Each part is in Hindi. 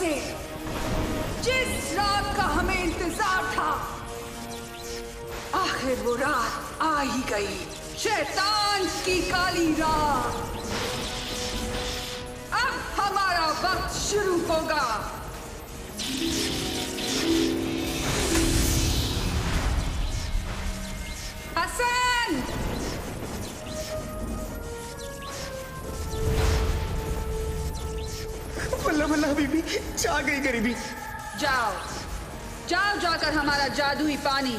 से जिस रात का हमें इंतजार था, आखिर वो रात आ ही गई। शैतान की काली रात। अब हमारा वक्त शुरू होगा। हसन, बल्ला बल्ला बीबी, जा गई गरीबी। जाओ जाओ, जाकर हमारा जादुई पानी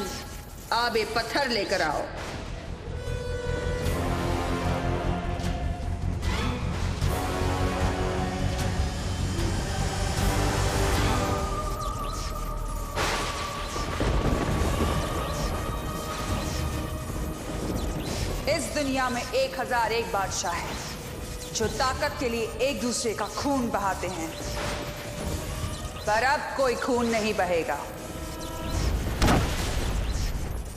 आबे पत्थर लेकर आओ। इस दुनिया में 1001 बादशाह हैं जो ताकत के लिए एक दूसरे का खून बहाते हैं, पर अब कोई खून नहीं बहेगा,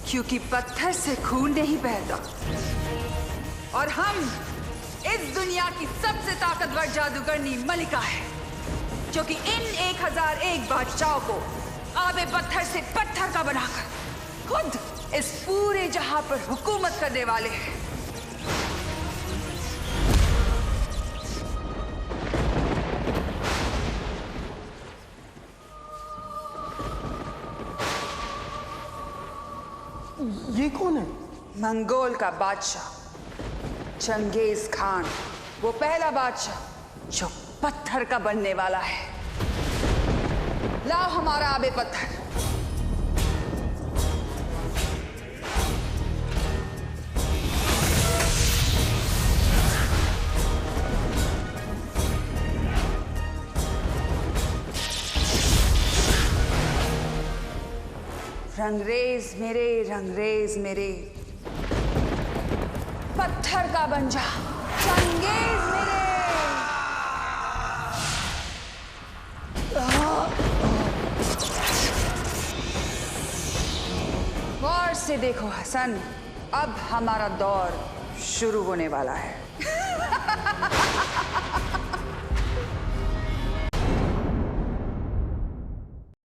क्योंकि पत्थर से खून नहीं बहता। और हम इस दुनिया की सबसे ताकतवर जादूगरनी मलिका है, जो कि इन 1001 बादशाहों को आबे पत्थर से पत्थर का बनाकर खुद इस पूरे जहां पर हुकूमत करने वाले हैं। ये कौन है? मंगोल का बादशाह चंगेज खान, वो पहला बादशाह जो पत्थर का बनने वाला है। लाओ हमारा आबे पत्थर। रंगरेज मेरे पत्थर का बन जा, चंगेज मेरे। गौर से देखो हसन, अब हमारा दौर शुरू होने वाला है।